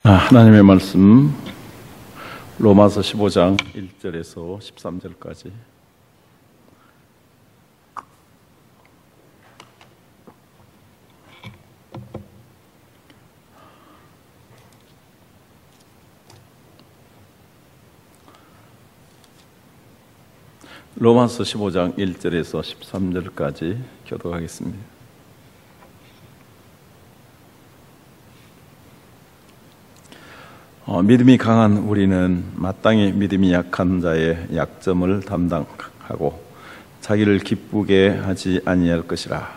하나님의 말씀 로마서 15장 1절에서 13절까지. 로마서 15장 1절에서 13절까지 교독하겠습니다. 믿음이 강한 우리는 마땅히 믿음이 약한 자의 약점을 담당하고 자기를 기쁘게 하지 아니할 것이라.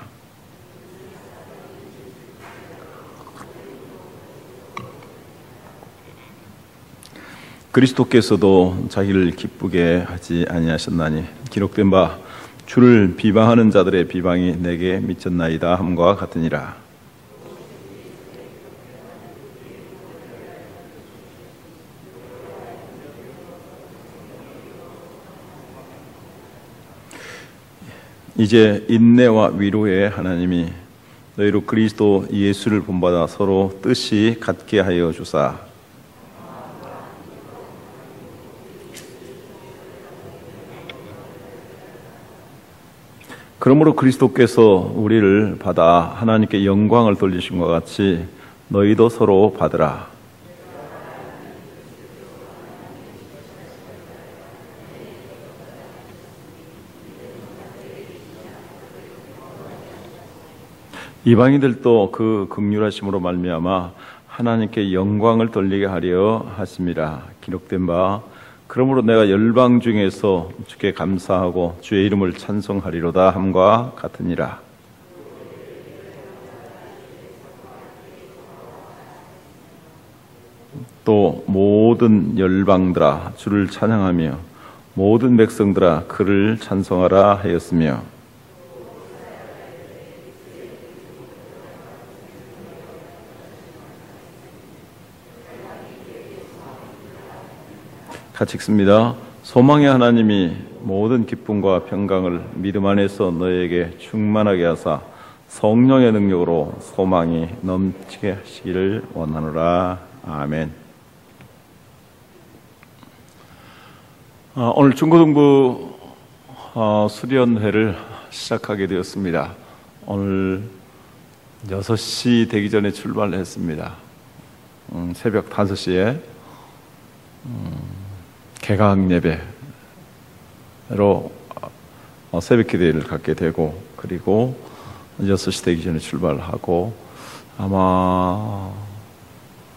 그리스도께서도 자기를 기쁘게 하지 아니하셨나니 기록된 바 주를 비방하는 자들의 비방이 내게 미쳤나이다 함과 같으니라. 이제 인내와 위로의 하나님이 너희로 그리스도 예수를 본받아 서로 뜻이 같게 하여 주사 그러므로 그리스도께서 우리를 받아 하나님께 영광을 돌리신 것 같이 너희도 서로 받으라. 이방인들도 그 긍휼하심으로 말미암아 하나님께 영광을 돌리게 하려 하심이라. 기록된 바 그러므로 내가 열방 중에서 주께 감사하고 주의 이름을 찬송하리로다 함과 같으니라. 또 모든 열방들아 주를 찬양하며 모든 백성들아 그를 찬송하라 하였으며 같이 읽습니다. 소망의 하나님이 모든 기쁨과 평강을 믿음 안에서 너에게 충만하게 하사 성령의 능력으로 소망이 넘치게 하시기를 원하노라. 아멘. 오늘 중고등부 수련회를 시작하게 되었습니다. 오늘 6시 되기 전에 출발했습니다. 새벽 5시에 개강 예배로 새벽 기도회를 갖게 되고, 그리고 6시 되기 전에 출발하고 아마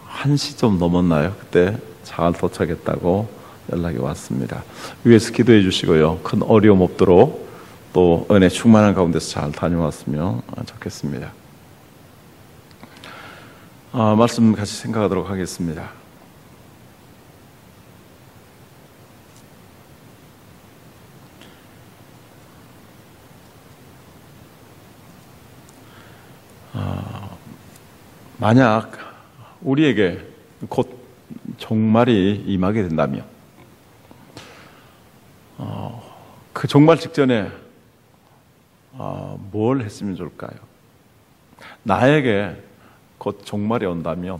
1시 좀 넘었나요? 그때 잘 도착했다고 연락이 왔습니다. 위에서 기도해 주시고요. 큰 어려움 없도록 또 은혜 충만한 가운데서 잘 다녀왔으면 좋겠습니다. 말씀 같이 생각하도록 하겠습니다. 만약 우리에게 곧 종말이 임하게 된다면 그 종말 직전에 뭘 했으면 좋을까요? 나에게 곧 종말이 온다면,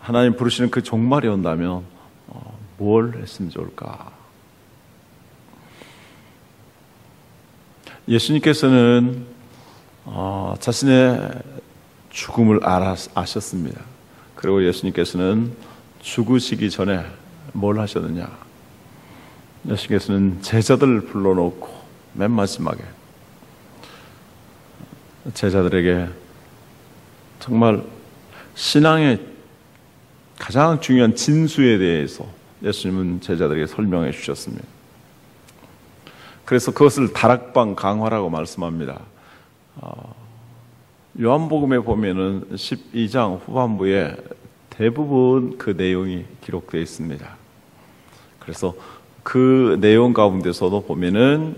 하나님 부르시는 그 종말이 온다면 뭘 했으면 좋을까? 예수님께서는 자신의 죽음을 아셨습니다. 그리고 예수님께서는 죽으시기 전에 뭘 하셨느냐? 예수님께서는 제자들을 불러놓고 맨 마지막에 제자들에게 정말 신앙의 가장 중요한 진수에 대해서 예수님은 제자들에게 설명해 주셨습니다. 그래서 그것을 다락방 강화라고 말씀합니다. 요한복음에 보면은 12장 후반부에 대부분 그 내용이 기록되어 있습니다. 그래서 그 내용 가운데서도 보면은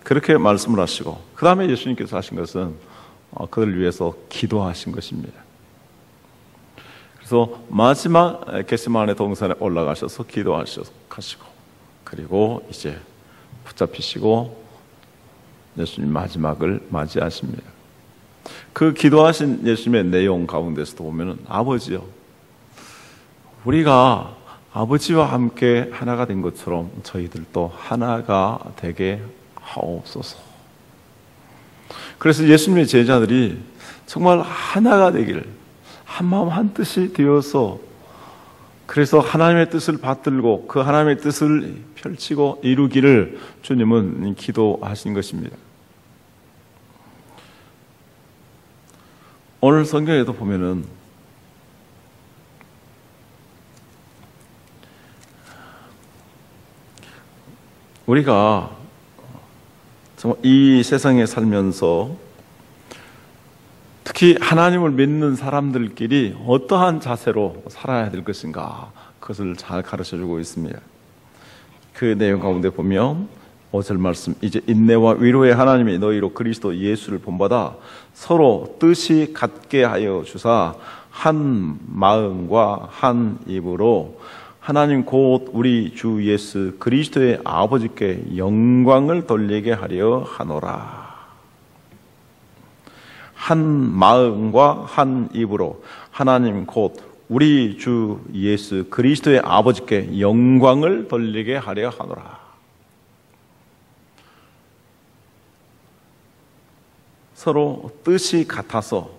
그렇게 말씀을 하시고, 그 다음에 예수님께서 하신 것은 그들을 위해서 기도하신 것입니다. 그래서 마지막 겟세마네 동산에 올라가셔서 기도하시고, 그리고 이제 붙잡히시고 예수님 마지막을 맞이하십니다. 그 기도하신 예수님의 내용 가운데서도 보면은 아버지요, 우리가 아버지와 함께 하나가 된 것처럼 저희들도 하나가 되게 하옵소서. 그래서 예수님의 제자들이 정말 하나가 되기를, 한 마음 한 뜻이 되어서, 그래서 하나님의 뜻을 받들고 그 하나님의 뜻을 펼치고 이루기를 주님은 기도하신 것입니다. 오늘 성경에도 보면은 우리가 정말 이 세상에 살면서 특히 하나님을 믿는 사람들끼리 어떠한 자세로 살아야 될 것인가, 그것을 잘 가르쳐주고 있습니다. 그 내용 가운데 보면 5절 말씀, 이제 인내와 위로의 하나님이 너희로 그리스도 예수를 본받아 서로 뜻이 같게 하여 주사 한 마음과 한 입으로 하나님 곧 우리 주 예수 그리스도의 아버지께 영광을 돌리게 하려 하노라. 한 마음과 한 입으로 하나님 곧 우리 주 예수 그리스도의 아버지께 영광을 돌리게 하려 하노라. 서로 뜻이 같아서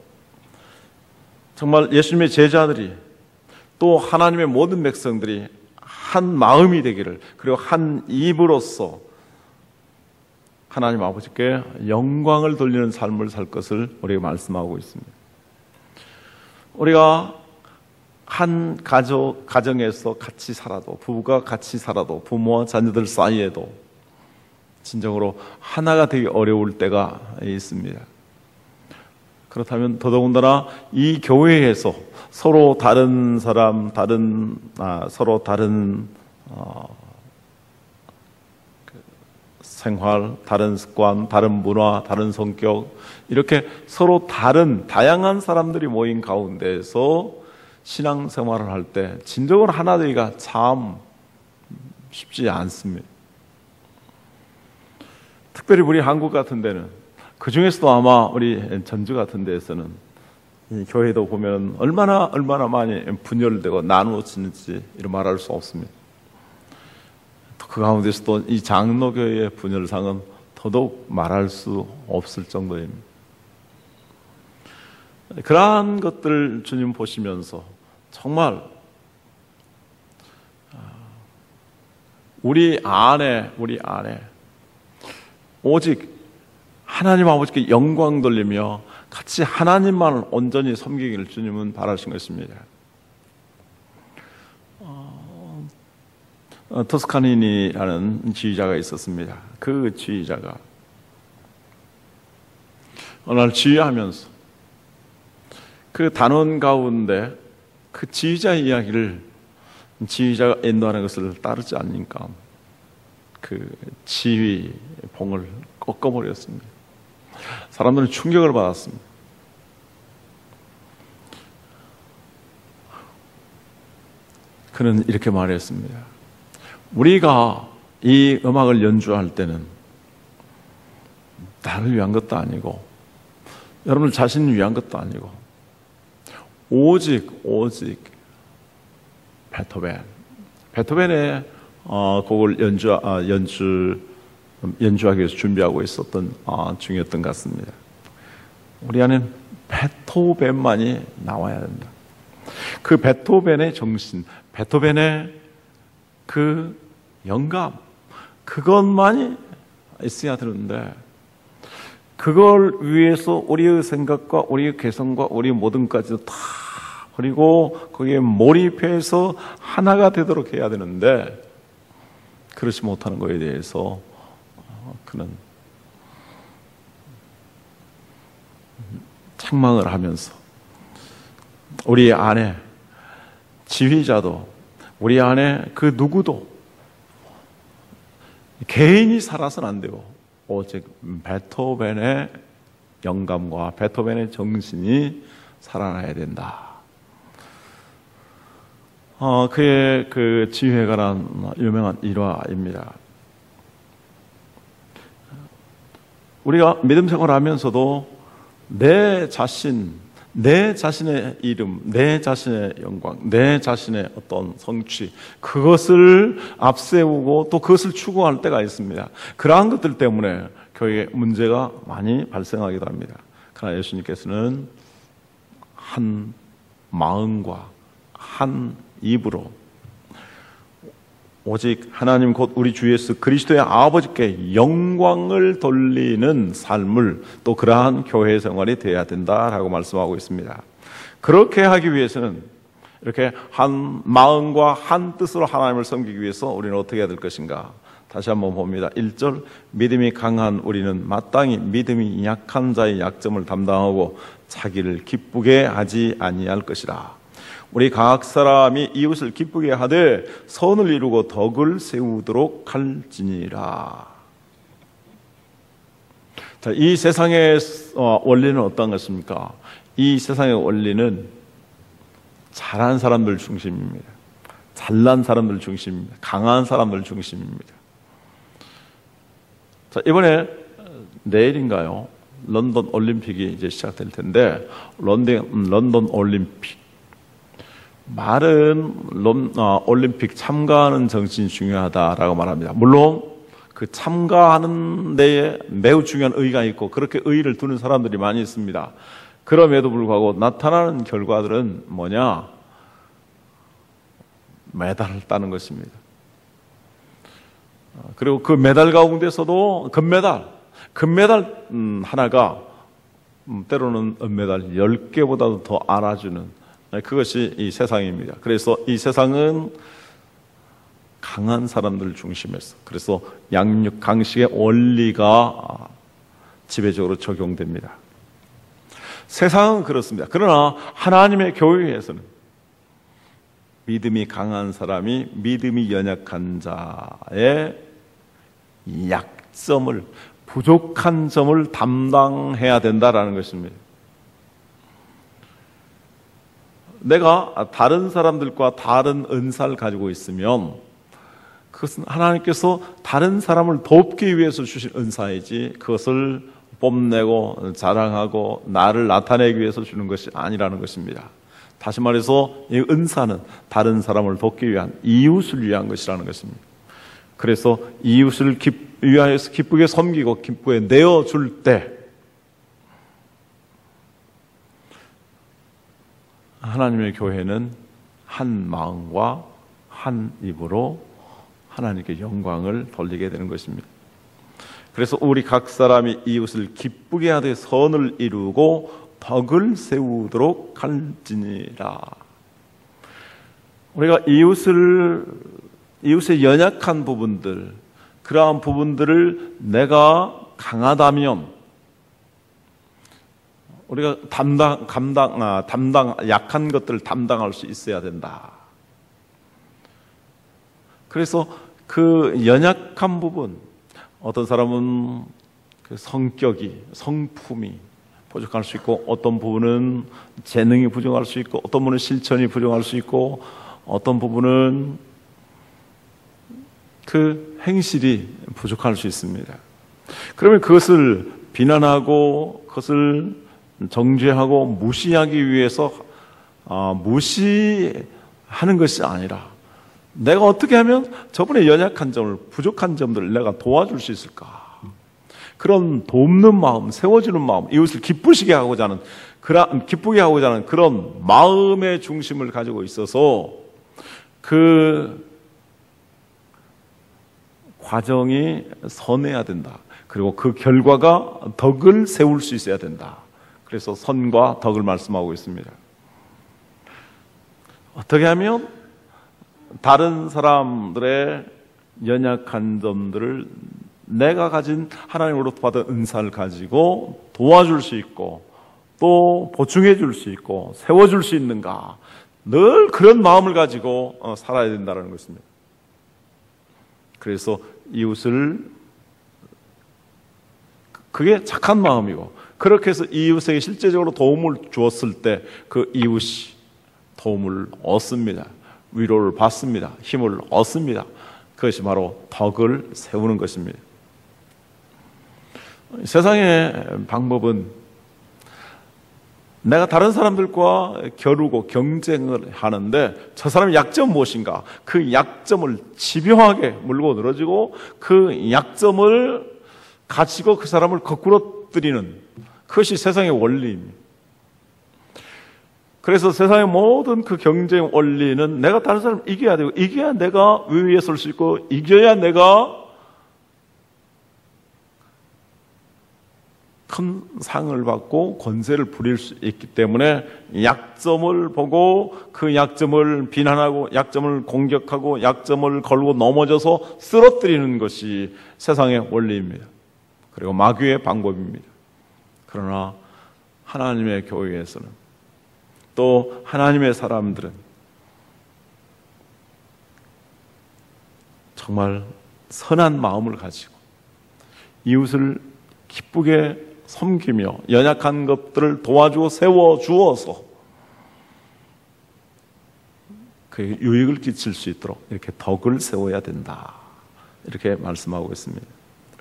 정말 예수님의 제자들이 또 하나님의 모든 백성들이 한 마음이 되기를, 그리고 한 입으로서 하나님 아버지께 영광을 돌리는 삶을 살 것을 우리가 말씀하고 있습니다. 우리가 한 가정에서 같이 살아도, 부부가 같이 살아도, 부모와 자녀들 사이에도 진정으로 하나가 되기 어려울 때가 있습니다. 그렇다면 더더군다나 이 교회에서 서로 다른 사람, 서로 다른 생활, 다른 습관, 다른 문화, 다른 성격, 이렇게 서로 다른 다양한 사람들이 모인 가운데에서 신앙생활을 할 때 진정으로 하나 되기가 참 쉽지 않습니다. 특별히 우리 한국 같은 데는, 그 중에서도 아마 우리 전주 같은 데에서는 이 교회도 보면 얼마나 많이 분열되고 나누어지는지 이런 말할 수 없습니다. 그 가운데서도 이 장로교회의 분열상은 더더욱 말할 수 없을 정도입니다. 그러한 것들 주님 보시면서 정말 우리 안에 오직 하나님 아버지께 영광 돌리며 같이 하나님만을 온전히 섬기기를 주님은 바라신 것입니다. 토스카니니라는 지휘자가 있었습니다. 그 지휘자가 어느 날 지휘하면서 그 단원 가운데 그 지휘자의 이야기를 지휘자가 인도하는 것을 따르지 않으니까 그 지휘 봉을 꺾어버렸습니다. 사람들은 충격을 받았습니다. 그는 이렇게 말했습니다. 우리가 이 음악을 연주할 때는 나를 위한 것도 아니고 여러분 자신을 위한 것도 아니고 오직 베토벤의 곡을 연주하기 위해서 준비하고 있었던 중이었던 것 같습니다. 우리 안에는 베토벤만이 나와야 된다. 그 베토벤의 정신, 베토벤의 그 영감, 그것만이 있어야 되는데 그걸 위해서 우리의 생각과 우리의 개성과 우리의 모든 것까지도 다 버리고 거기에 몰입해서 하나가 되도록 해야 되는데 그렇지 못하는 것에 대해서 그는 책망을 하면서 우리 안에 지휘자도 우리 안에 그 누구도 개인이 살아서는 안 되고 오직 베토벤의 영감과 베토벤의 정신이 살아나야 된다. 그의 그 지휘에 관한 유명한 일화입니다. 우리가 믿음 생활을 하면서도 내 자신, 내 자신의 이름, 내 자신의 영광, 내 자신의 어떤 성취, 그것을 앞세우고 또 그것을 추구할 때가 있습니다. 그러한 것들 때문에 교회에 문제가 많이 발생하기도 합니다. 그러나 예수님께서는 한 마음과 한 입으로 오직 하나님 곧 우리 주 예수 그리스도의 아버지께 영광을 돌리는 삶을, 또 그러한 교회 생활이 되어야 된다라고 말씀하고 있습니다. 그렇게 하기 위해서는 이렇게 한 마음과 한 뜻으로 하나님을 섬기기 위해서 우리는 어떻게 해야 될 것인가? 다시 한번 봅니다. 1절, 믿음이 강한 우리는 마땅히 믿음이 약한 자의 약점을 담당하고 자기를 기쁘게 하지 아니할 것이라. 우리 각 사람이 이웃을 기쁘게 하되 선을 이루고 덕을 세우도록 할지니라. 자, 이 세상의 원리는 어떤 것입니까? 이 세상의 원리는 잘한 사람들 중심입니다. 잘난 사람들 중심입니다. 강한 사람들 중심입니다. 자, 이번에 내일인가요? 런던 올림픽이 이제 시작될 텐데, 런던 올림픽. 말은 올림픽 참가하는 정신이 중요하다라고 말합니다. 물론 그 참가하는 데에 매우 중요한 의의가 있고 그렇게 의의를 두는 사람들이 많이 있습니다. 그럼에도 불구하고 나타나는 결과들은 뭐냐? 메달을 따는 것입니다. 그리고 그 메달 가운데서도 금메달 하나가 때로는 은메달 10개보다도 더 안아주는, 그것이 이 세상입니다. 그래서 이 세상은 강한 사람들 중심에서, 그래서 양육 강식의 원리가 지배적으로 적용됩니다. 세상은 그렇습니다. 그러나 하나님의 교회에서는 믿음이 강한 사람이 믿음이 연약한 자의 약점을, 부족한 점을 담당해야 된다라는 것입니다. 내가 다른 사람들과 다른 은사를 가지고 있으면 그것은 하나님께서 다른 사람을 돕기 위해서 주신 은사이지 그것을 뽐내고 자랑하고 나를 나타내기 위해서 주는 것이 아니라는 것입니다. 다시 말해서 이 은사는 다른 사람을 돕기 위한, 이웃을 위한 것이라는 것입니다. 그래서 이웃을 위하여서 기쁘게 섬기고 기쁘게 내어줄 때 하나님의 교회는 한 마음과 한 입으로 하나님께 영광을 돌리게 되는 것입니다. 그래서 우리 각 사람이 이웃을 기쁘게 하되 선을 이루고 덕을 세우도록 할지니라. 우리가 이웃의 연약한 부분들, 그러한 부분들을 내가 강하다면 우리가 약한 것들을 담당할 수 있어야 된다. 그래서 그 연약한 부분, 어떤 사람은 그 성품이 부족할 수 있고, 어떤 부분은 재능이 부족할 수 있고, 어떤 부분은 실천이 부족할 수 있고, 어떤 부분은 그 행실이 부족할 수 있습니다. 그러면 그것을 비난하고 그것을 정죄하고 무시하기 위해서 무시하는 것이 아니라, 내가 어떻게 하면 저분의 연약한 점을, 부족한 점들을 내가 도와줄 수 있을까? 그런 돕는 마음, 세워주는 마음, 이웃을 기쁘게 하고자 하는 그런 마음의 중심을 가지고 있어서 그 과정이 선해야 된다. 그리고 그 결과가 덕을 세울 수 있어야 된다. 그래서 선과 덕을 말씀하고 있습니다. 어떻게 하면 다른 사람들의 연약한 점들을 내가 가진 하나님으로부터 받은 은사를 가지고 도와줄 수 있고 또 보충해 줄 수 있고 세워줄 수 있는가, 늘 그런 마음을 가지고 살아야 된다는 것입니다. 그래서 이웃을, 그게 착한 마음이고, 그렇게 해서 이웃에게 실제적으로 도움을 주었을 때 그 이웃이 도움을 얻습니다. 위로를 받습니다. 힘을 얻습니다. 그것이 바로 덕을 세우는 것입니다. 세상의 방법은 내가 다른 사람들과 겨루고 경쟁을 하는데 저 사람의 약점은 무엇인가? 그 약점을 집요하게 물고 늘어지고 그 약점을 가지고 그 사람을 거꾸로 뜨리는 그것이 세상의 원리입니다. 그래서 세상의 모든 그 경쟁 원리는 내가 다른 사람을 이겨야 되고, 이겨야 내가 위에 설 수 있고, 이겨야 내가 큰 상을 받고 권세를 부릴 수 있기 때문에 약점을 보고 그 약점을 비난하고 약점을 공격하고 약점을 걸고 넘어져서 쓰러뜨리는 것이 세상의 원리입니다. 그리고 마귀의 방법입니다. 그러나 하나님의 교회에서는 또 하나님의 사람들은 정말 선한 마음을 가지고 이웃을 기쁘게 섬기며 연약한 것들을 도와주고 세워주어서 그에게 유익을 끼칠 수 있도록 이렇게 덕을 세워야 된다, 이렇게 말씀하고 있습니다.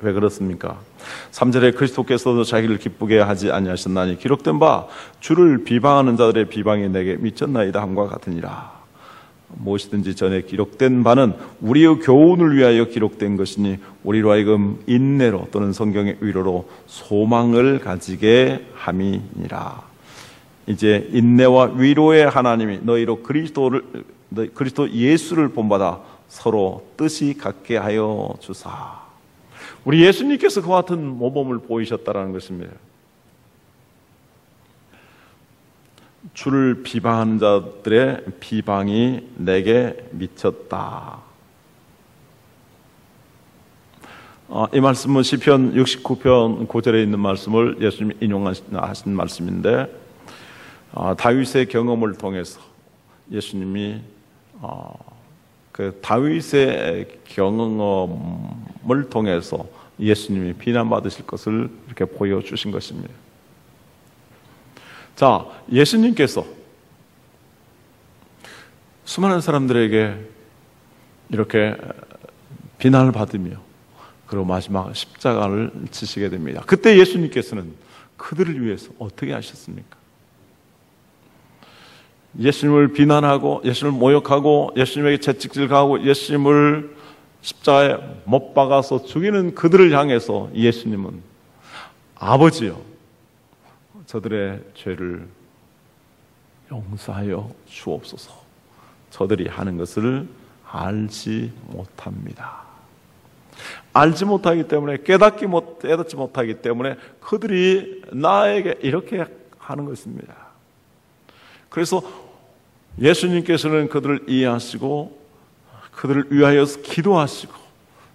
왜 그렇습니까? 3절에 그리스도께서도 자기를 기쁘게 하지 아니하셨나니 기록된 바 주를 비방하는 자들의 비방이 내게 미쳤나이다 함과 같으니라. 무엇이든지 전에 기록된 바는 우리의 교훈을 위하여 기록된 것이니 우리로 하여금 인내로 또는 성경의 위로로 소망을 가지게 함이니라. 이제 인내와 위로의 하나님이 너희로 그리스도 예수를 본받아 서로 뜻이 같게 하여 주사. 우리 예수님께서 그와 같은 모범을 보이셨다는 것입니다. 주를 비방하는 자들의 비방이 내게 미쳤다. 이 말씀은 시편 69편 9절에 있는 말씀을 예수님이 인용하신 말씀인데, 다윗의 경험을 통해서 예수님이 그 다윗의 경험을 통해서 예수님이 비난받으실 것을 이렇게 보여주신 것입니다. 자, 예수님께서 수많은 사람들에게 이렇게 비난을 받으며 그리고 마지막 십자가를 지시게 됩니다. 그때 예수님께서는 그들을 위해서 어떻게 하셨습니까? 예수님을 비난하고 예수님을 모욕하고 예수님에게 채찍질 가하고 예수님을 십자가에 못 박아서 죽이는 그들을 향해서 예수님은 아버지여, 저들의 죄를 용서하여 주옵소서. 저들이 하는 것을 알지 못합니다. 알지 못하기 때문에 깨닫지 못하기 때문에 그들이 나에게 이렇게 하는 것입니다. 그래서 예수님께서는 그들을 이해하시고 그들을 위하여 기도하시고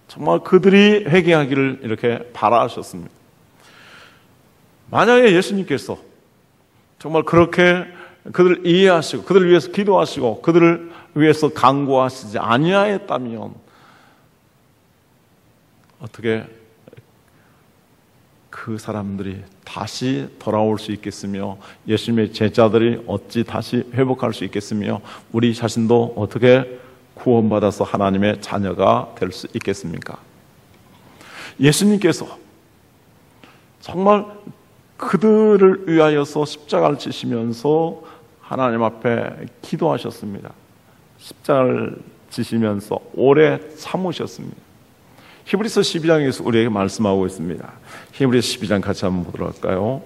정말 그들이 회개하기를 이렇게 바라셨습니다. 만약에 예수님께서 정말 그렇게 그들을 이해하시고 그들을 위해서 기도하시고 그들을 위해서 간구하시지 아니하였다면 어떻게 그 사람들이 다시 돌아올 수 있겠으며 예수님의 제자들이 어찌 다시 회복할 수 있겠으며 우리 자신도 어떻게 구원받아서 하나님의 자녀가 될 수 있겠습니까? 예수님께서 정말 그들을 위하여서 십자가를 지시면서 하나님 앞에 기도하셨습니다. 십자가를 지시면서 오래 참으셨습니다. 히브리서 12장에서 우리에게 말씀하고 있습니다. 히브리서 12장 같이 한번 보도록 할까요?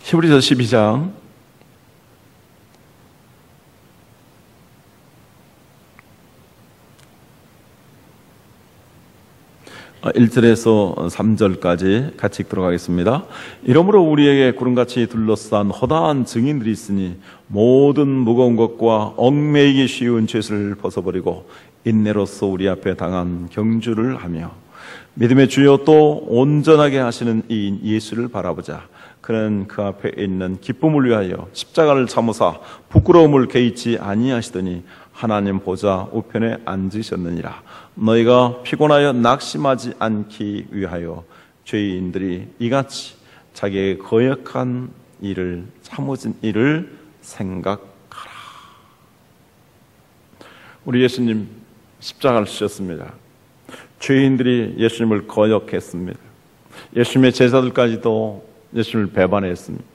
히브리서 12장 1절에서 3절까지 같이 읽도록 하겠습니다. 이러므로 우리에게 구름같이 둘러싼 허다한 증인들이 있으니 모든 무거운 것과 얽매이기 쉬운 죄를 벗어버리고 인내로서 우리 앞에 당한 경주를 하며 믿음의 주여 또 온전하게 하시는 이인 예수를 바라보자. 그는 그 앞에 있는 기쁨을 위하여 십자가를 참으사 부끄러움을 개의치 아니하시더니 하나님 보좌 우편에 앉으셨느니라. 너희가 피곤하여 낙심하지 않기 위하여 죄인들이 이같이 자기의 거역한 일을 참으진 일을 생각하라. 우리 예수님 십자가를 지셨습니다. 죄인들이 예수님을 거역했습니다. 예수님의 제자들까지도 예수님을 배반했습니다.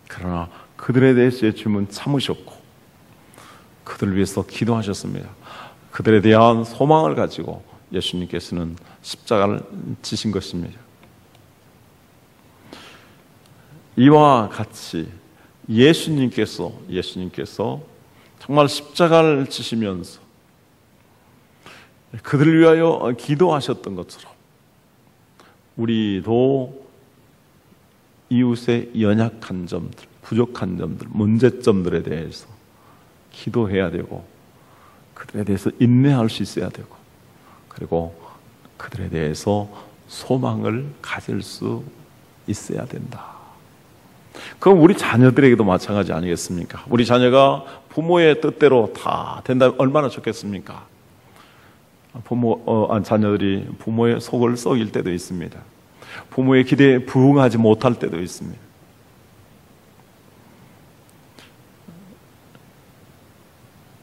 그러나 그들에 대해서 예수님은 참으셨고 그들을 위해서 기도하셨습니다. 그들에 대한 소망을 가지고 예수님께서는 십자가를 지신 것입니다. 이와 같이 예수님께서 정말 십자가를 지시면서 그들을 위하여 기도하셨던 것처럼 우리도 이웃의 연약한 점들, 부족한 점들, 문제점들에 대해서 기도해야 되고 그들에 대해서 인내할 수 있어야 되고 그리고 그들에 대해서 소망을 가질 수 있어야 된다. 그럼 우리 자녀들에게도 마찬가지 아니겠습니까? 우리 자녀가 부모의 뜻대로 다 된다면 얼마나 좋겠습니까? 자녀들이 부모의 속을 썩일 때도 있습니다. 부모의 기대에 부응하지 못할 때도 있습니다.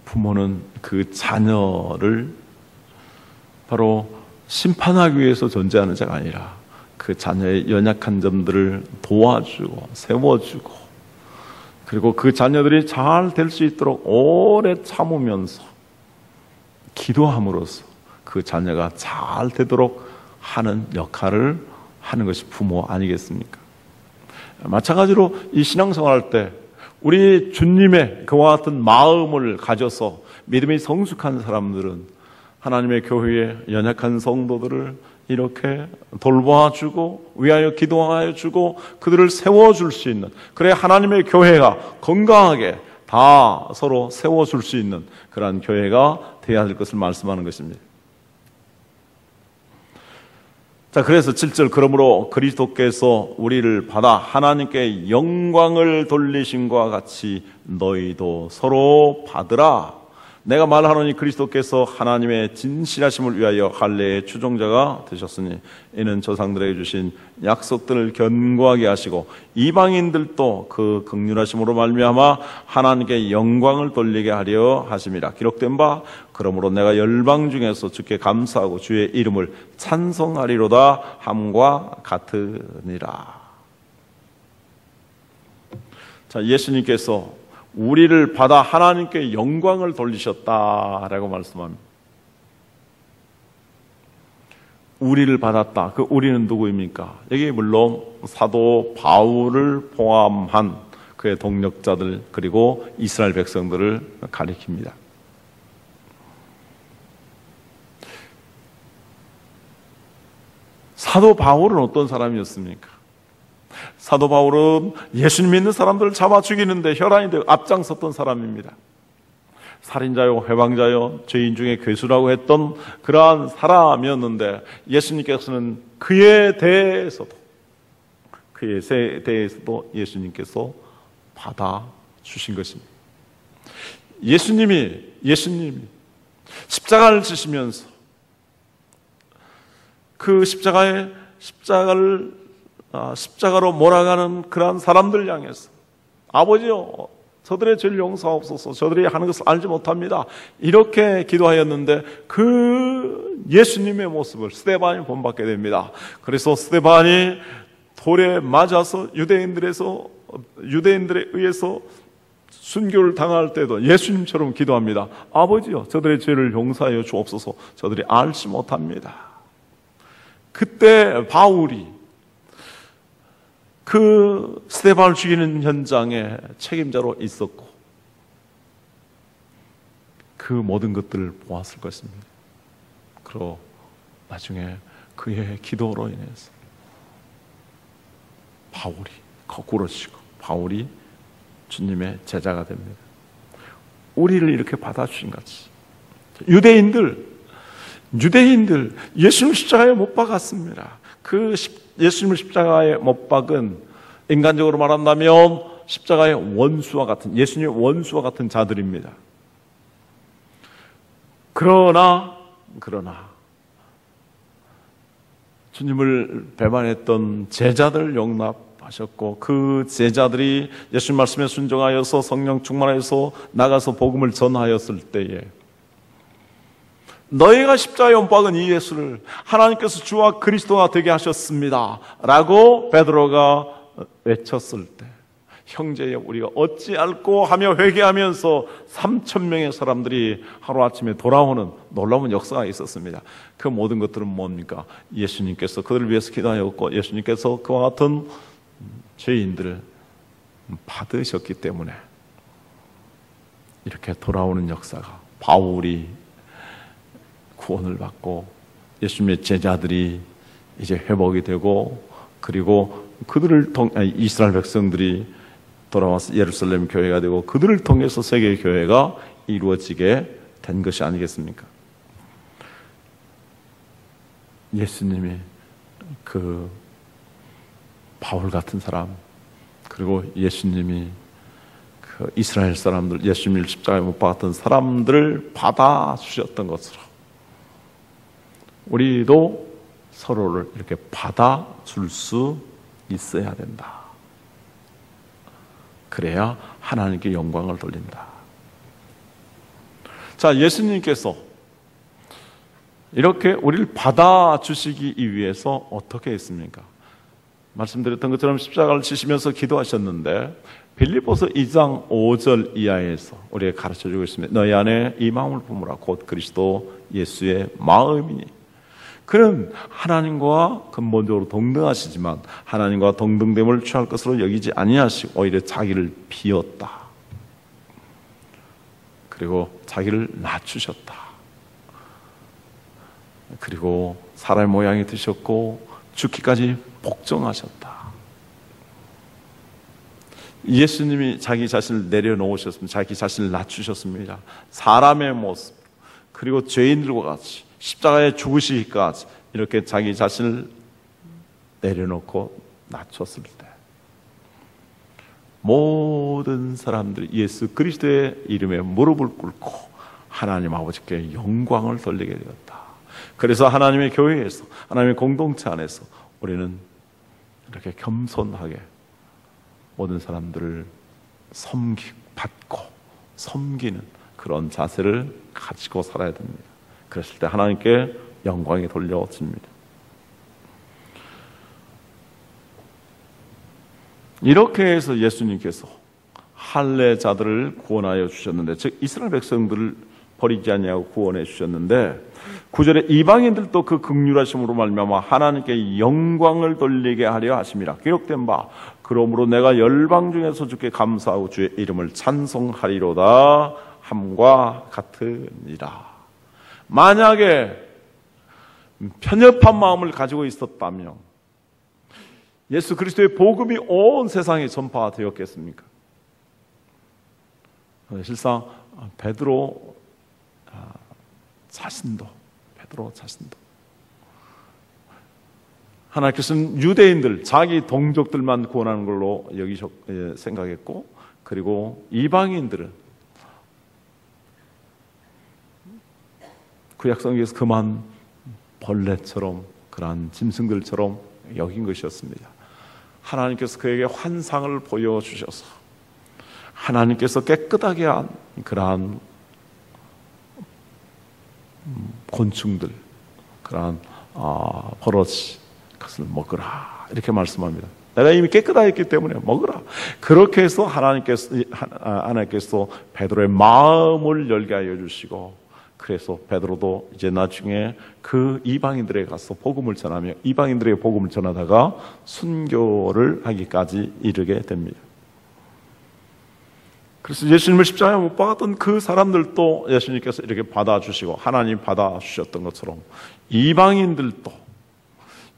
부모는 그 자녀를 바로 심판하기 위해서 존재하는 자가 아니라 그 자녀의 연약한 점들을 도와주고 세워주고 그리고 그 자녀들이 잘 될 수 있도록 오래 참으면서 기도함으로써 그 자녀가 잘 되도록 하는 역할을 하는 것이 부모 아니겠습니까? 마찬가지로 이 신앙생활할 때 우리 주님의 그와 같은 마음을 가져서 믿음이 성숙한 사람들은 하나님의 교회의 연약한 성도들을 이렇게 돌봐주고 위하여 기도하여 주고 그들을 세워줄 수 있는, 그래 하나님의 교회가 건강하게 다 서로 세워줄 수 있는 그러한 교회가 되어야 될 것을 말씀하는 것입니다. 자, 그래서 7절, 그러므로 그리스도께서 우리를 받아 하나님께 영광을 돌리심과 같이 너희도 서로 받으라. 내가 말하노니 그리스도께서 하나님의 진실하심을 위하여 할례의 추종자가 되셨으니 이는 조상들에게 주신 약속들을 견고하게 하시고 이방인들도 그 긍휼하심으로 말미암아 하나님께 영광을 돌리게 하려 하심이라. 기록된 바 그러므로 내가 열방 중에서 주께 감사하고 주의 이름을 찬송하리로다 함과 같으니라. 자, 예수님께서 우리를 받아 하나님께 영광을 돌리셨다라고 말씀합니다. 우리를 받았다. 그 우리는 누구입니까? 여기 물론 사도 바울을 포함한 그의 동력자들 그리고 이스라엘 백성들을 가리킵니다. 사도 바울은 어떤 사람이었습니까? 사도 바울은 예수님 믿는 사람들을 잡아 죽이는데 혈안이 되어 앞장섰던 사람입니다. 살인자요, 회방자요, 죄인 중에 괴수라고 했던 그러한 사람이었는데 예수님께서는 그에 대해서도 예수님께서 받아주신 것입니다. 예수님이 십자가를 지시면서 그 십자가로 몰아가는 그러한 사람들 향해서 아버지요, 저들의 죄를 용서하옵소서, 저들이 하는 것을 알지 못합니다, 이렇게 기도하였는데 그 예수님의 모습을 스데반이 본받게 됩니다. 그래서 스데반이 돌에 맞아서 유대인들에 의해서 순교를 당할 때도 예수님처럼 기도합니다. 아버지요, 저들의 죄를 용서하여 주옵소서, 저들이 알지 못합니다. 그때 바울이 그 스데반을 죽이는 현장에 책임자로 있었고 그 모든 것들을 보았을 것입니다. 그리고 나중에 그의 기도로 인해서 바울이 거꾸로 치고 바울이 주님의 제자가 됩니다. 우리를 이렇게 받아주신 같이 유대인들 예수님 십자가에 못 박았습니다. 그 예수님을 십자가에 못 박은, 인간적으로 말한다면 십자가의 원수와 같은, 예수님의 원수와 같은 자들입니다. 그러나 주님을 배반했던 제자들을 용납하시고 하셨고 그 제자들이 예수님 말씀에 순종하여서 성령 충만하여서 나가서 복음을 전하였을 때에 너희가 십자가에 못 박은 이 예수를 하나님께서 주와 그리스도가 되게 하셨습니다 라고 베드로가 외쳤을 때 형제여 우리가 어찌 알고 하며 회개하면서 3,000명의 사람들이 하루아침에 돌아오는 놀라운 역사가 있었습니다. 그 모든 것들은 뭡니까? 예수님께서 그들을 위해서 기도하였고 예수님께서 그와 같은 죄인들을 받으셨기 때문에 이렇게 돌아오는 역사가 바울이 구원을 받고 예수님의 제자들이 이제 회복이 되고 그리고 그들을 이스라엘 백성들이 돌아와서 예루살렘 교회가 되고 그들을 통해서 세계 교회가 이루어지게 된 것이 아니겠습니까? 예수님이 그 바울 같은 사람 그리고 예수님이 그 이스라엘 사람들 예수님을 십자가에 못 박았던 사람들을 받아주셨던 것으로 우리도 서로를 이렇게 받아줄 수 있어야 된다. 그래야 하나님께 영광을 돌린다. 자, 예수님께서 이렇게 우리를 받아주시기 위해서 어떻게 했습니까? 말씀드렸던 것처럼 십자가를 지시면서 기도하셨는데 빌립보서 2장 5절 이하에서 우리에게 가르쳐주고 있습니다. 너희 안에 이 마음을 품으라 곧 그리스도 예수의 마음이니 그는 하나님과 근본적으로 동등하시지만 하나님과 동등됨을 취할 것으로 여기지 아니하시고 오히려 자기를 비웠다. 그리고 자기를 낮추셨다. 그리고 사람의 모양이 드셨고 죽기까지 복종하셨다. 예수님이 자기 자신을 내려놓으셨습니다. 자기 자신을 낮추셨습니다. 사람의 모습 그리고 죄인들과 같이 십자가에 죽으시기까지 이렇게 자기 자신을 내려놓고 낮췄을 때 모든 사람들이 예수 그리스도의 이름에 무릎을 꿇고 하나님 아버지께 영광을 돌리게 되었다. 그래서 하나님의 교회에서 하나님의 공동체 안에서 우리는 이렇게 겸손하게 모든 사람들을 받고 섬기는 그런 자세를 가지고 살아야 됩니다. 그랬을 때 하나님께 영광이 돌려집니다. 이렇게 해서 예수님께서 할례자들을 구원하여 주셨는데 즉 이스라엘 백성들을 버리지 아니하고 구원해 주셨는데 9절에 이방인들도 그 긍휼하심으로 말미암아 하나님께 영광을 돌리게 하려 하심이라 기록된 바 그러므로 내가 열방 중에서 주께 감사하고 주의 이름을 찬송하리로다 함과 같으니라. 만약에 편협한 마음을 가지고 있었다면 예수 그리스도의 복음이 온 세상에 전파되었겠습니까? 실상 베드로 자신도 하나님께서는 유대인들 자기 동족들만 구원하는 걸로 생각했고 그리고 이방인들은 구약성경에서 그만 벌레처럼 그러한 짐승들처럼 여긴 것이었습니다. 하나님께서 그에게 환상을 보여주셔서 하나님께서 깨끗하게 한 그러한 곤충들 그러한 버러지 그것을 먹으라 이렇게 말씀합니다. 내가 이미 깨끗하였기 때문에 먹으라. 그렇게 해서 하나님께서 베드로의 마음을 열게 하여 주시고 그래서 베드로도 이제 나중에 그 이방인들에게 가서 복음을 전하며 이방인들에게 복음을 전하다가 순교를 하기까지 이르게 됩니다. 그래서 예수님을 십자가에 못 박았던 그 사람들도 예수님께서 이렇게 받아주시고 하나님 받아주셨던 것처럼 이방인들도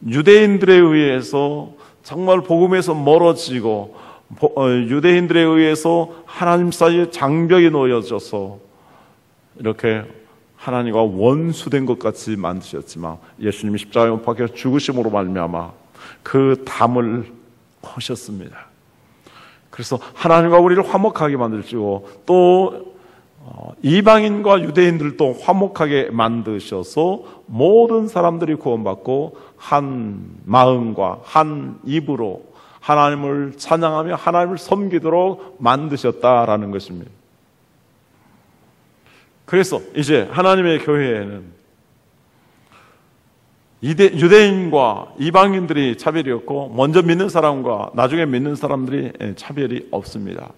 유대인들에 의해서 정말 복음에서 멀어지고 유대인들에 의해서 하나님 사이에 장벽이 놓여져서 이렇게 하나님과 원수된 것 같이 만드셨지만 예수님이 십자가에 못 박혀 죽으심으로 말미암아 그 담을 허셨습니다. 그래서 하나님과 우리를 화목하게 만드시고 또 이방인과 유대인들도 화목하게 만드셔서 모든 사람들이 구원받고 한 마음과 한 입으로 하나님을 찬양하며 하나님을 섬기도록 만드셨다라는 것입니다. 그래서 이제 하나님의 교회에는 유대인과 이방인들이 차별이 없고 먼저 믿는 사람과 나중에 믿는 사람들이 차별이 없습니다.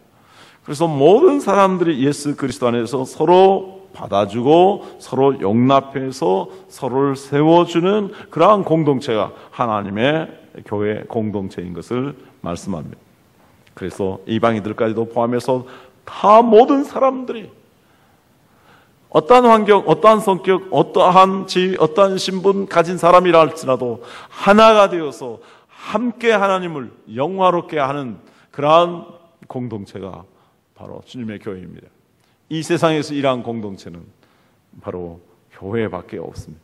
그래서 모든 사람들이 예수 그리스도 안에서 서로 받아주고 서로 용납해서 서로를 세워주는 그러한 공동체가 하나님의 교회 공동체인 것을 말씀합니다. 그래서 이방인들까지도 포함해서 다 모든 사람들이 어떠한 환경, 어떠한 성격, 어떠한 지위, 어떠한 신분 가진 사람이라 할지라도 하나가 되어서 함께 하나님을 영화롭게 하는 그러한 공동체가 바로 주님의 교회입니다. 이 세상에서 이러한 공동체는 바로 교회밖에 없습니다.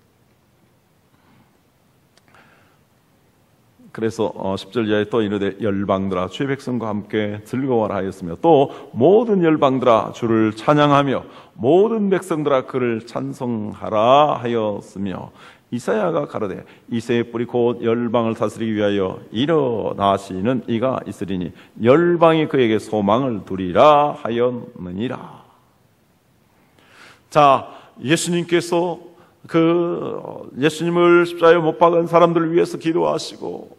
그래서 10절 이하에 또 이르되 열방들아 주의 백성과 함께 즐거워라 하였으며 또 모든 열방들아 주를 찬양하며 모든 백성들아 그를 찬송하라 하였으며 이사야가 가로되 이새의 뿌리 곧 열방을 다스리기 위하여 일어나시는 이가 있으리니 열방이 그에게 소망을 두리라 하였느니라. 자, 예수님께서 예수님을 십자가에 못 박은 사람들을 위해서 기도하시고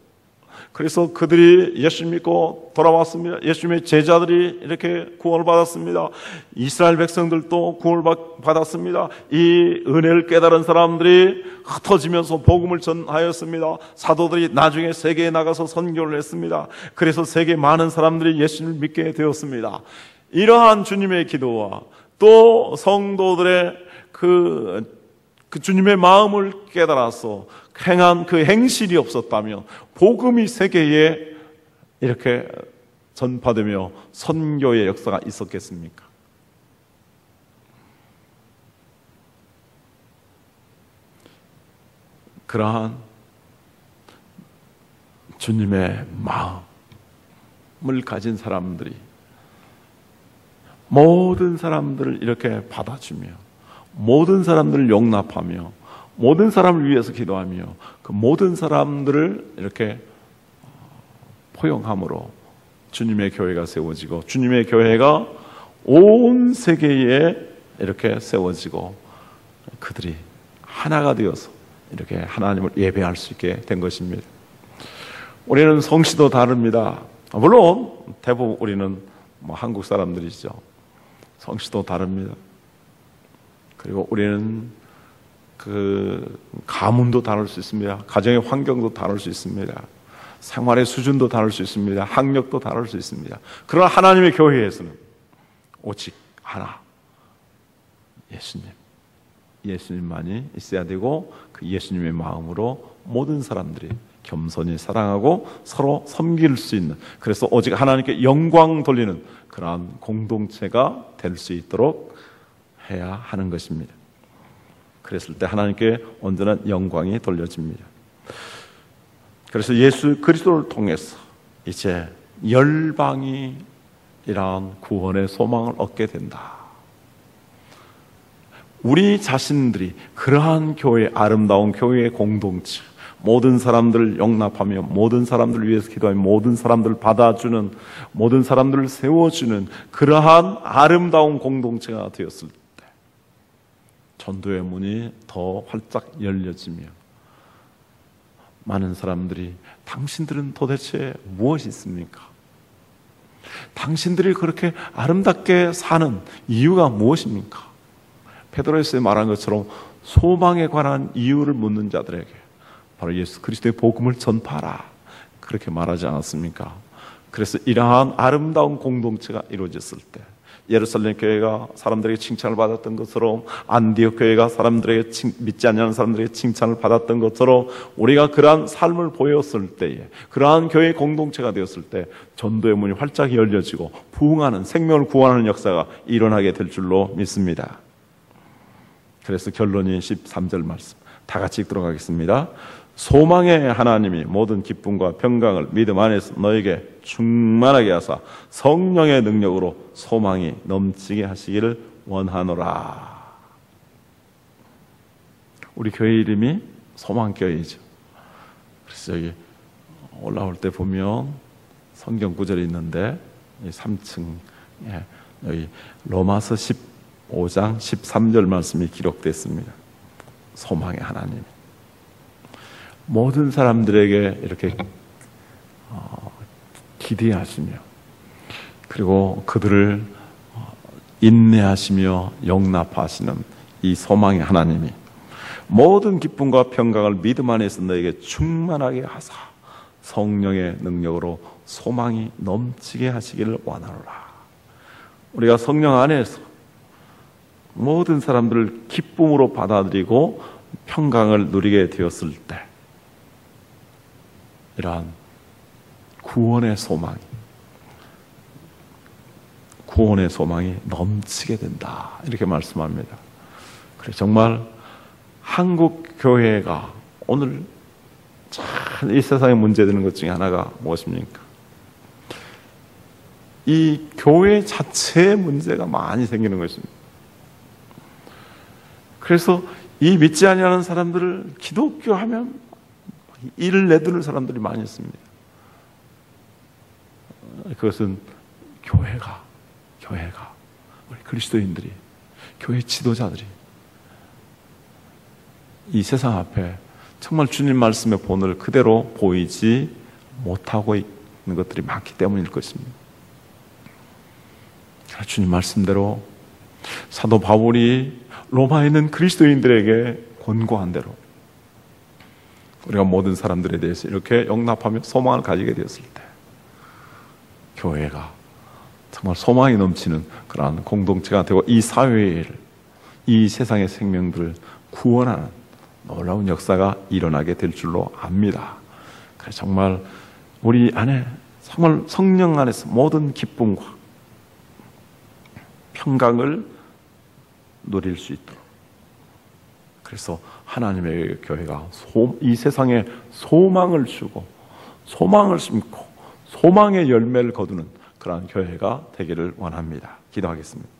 그래서 그들이 예수 믿고 돌아왔습니다. 예수님의 제자들이 이렇게 구원을 받았습니다. 이스라엘 백성들도 구원을 받았습니다. 이 은혜를 깨달은 사람들이 흩어지면서 복음을 전하였습니다. 사도들이 나중에 세계에 나가서 선교를 했습니다. 그래서 세계 많은 사람들이 예수님을 믿게 되었습니다. 이러한 주님의 기도와 또 성도들의 그 주님의 마음을 깨달아서 행한 그 행실이 없었다면 복음이 세계에 이렇게 전파되며 선교의 역사가 있었겠습니까? 그러한 주님의 마음을 가진 사람들이 모든 사람들을 이렇게 받아주며 모든 사람들을 용납하며 모든 사람을 위해서 기도하며 그 모든 사람들을 이렇게 포용함으로 주님의 교회가 세워지고 주님의 교회가 온 세계에 이렇게 세워지고 그들이 하나가 되어서 이렇게 하나님을 예배할 수 있게 된 것입니다. 우리는 성씨도 다릅니다. 물론 대부분 우리는 한국 사람들이죠. 성씨도 다릅니다. 그리고 우리는 그 가문도 다를 수 있습니다. 가정의 환경도 다를 수 있습니다. 생활의 수준도 다를 수 있습니다. 학력도 다를 수 있습니다. 그러나 하나님의 교회에서는 오직 하나, 예수님만이 있어야 되고 그 예수님의 마음으로 모든 사람들이 겸손히 사랑하고 서로 섬길 수 있는, 그래서 오직 하나님께 영광 돌리는 그러한 공동체가 될 수 있도록 해야 하는 것입니다. 그랬을 때 하나님께 온전한 영광이 돌려집니다. 그래서 예수 그리스도를 통해서 이제 열방이 이러한 구원의 소망을 얻게 된다. 우리 자신들이 그러한 교회, 아름다운 교회의 공동체, 모든 사람들을 용납하며 모든 사람들을 위해서 기도하며 모든 사람들을 받아주는, 모든 사람들을 세워주는 그러한 아름다운 공동체가 되었을 때 전도의 문이 더 활짝 열려지며 많은 사람들이 당신들은 도대체 무엇이 있습니까? 당신들이 그렇게 아름답게 사는 이유가 무엇입니까? 베드로에서 말한 것처럼 소망에 관한 이유를 묻는 자들에게 바로 예수 그리스도의 복음을 전파하라, 그렇게 말하지 않았습니까? 그래서 이러한 아름다운 공동체가 이루어졌을 때 예루살렘 교회가 사람들에게 칭찬을 받았던 것처럼, 안디옥 교회가 사람들에게 믿지 않는 사람들에게 칭찬을 받았던 것처럼, 우리가 그러한 삶을 보였을 때에, 그러한 교회 공동체가 되었을 때 전도의 문이 활짝 열려지고 부흥하는, 생명을 구원하는 역사가 일어나게 될 줄로 믿습니다. 그래서 결론이 13절 말씀 다 같이 읽도록 하겠습니다. 소망의 하나님이 모든 기쁨과 평강을 믿음 안에서 너에게 충만하게 하사 성령의 능력으로 소망이 넘치게 하시기를 원하노라. 우리 교회 이름이 소망교회이죠. 그래서 여기 올라올 때 보면 성경 구절이 있는데 이 3층에 여기 로마서 15장 13절 말씀이 기록됐습니다. 소망의 하나님, 모든 사람들에게 이렇게 기대하시며 그리고 그들을 인내하시며 용납하시는 이 소망의 하나님이 모든 기쁨과 평강을 믿음 안에서 너에게 충만하게 하사 성령의 능력으로 소망이 넘치게 하시기를 원하노라. 우리가 성령 안에서 모든 사람들을 기쁨으로 받아들이고 평강을 누리게 되었을 때 이러한 구원의 소망이 넘치게 된다, 이렇게 말씀합니다. 그래서 정말 한국 교회가 오늘 이 세상에 문제되는 것 중에 하나가 무엇입니까? 이 교회 자체에 문제가 많이 생기는 것입니다. 그래서 이 믿지 아니하는 사람들을 기독교 하면 이를 내두는 사람들이 많이 있습니다. 그것은 교회가 우리 그리스도인들이, 교회 지도자들이 이 세상 앞에 정말 주님 말씀의 본을 그대로 보이지 못하고 있는 것들이 많기 때문일 것입니다. 주님 말씀대로 사도 바울이 로마에 있는 그리스도인들에게 권고한 대로 우리가 모든 사람들에 대해서 이렇게 용납하며 소망을 가지게 되었을 때 교회가 정말 소망이 넘치는 그러한 공동체가 되고 이 사회를, 이 세상의 생명들을 구원하는 놀라운 역사가 일어나게 될 줄로 압니다. 그래서 정말 우리 안에 정말 성령 안에서 모든 기쁨과 평강을 누릴 수 있도록, 그래서 하나님의 교회가 이 세상에 소망을 주고 소망을 심고 소망의 열매를 거두는 그러한 교회가 되기를 원합니다. 기도하겠습니다.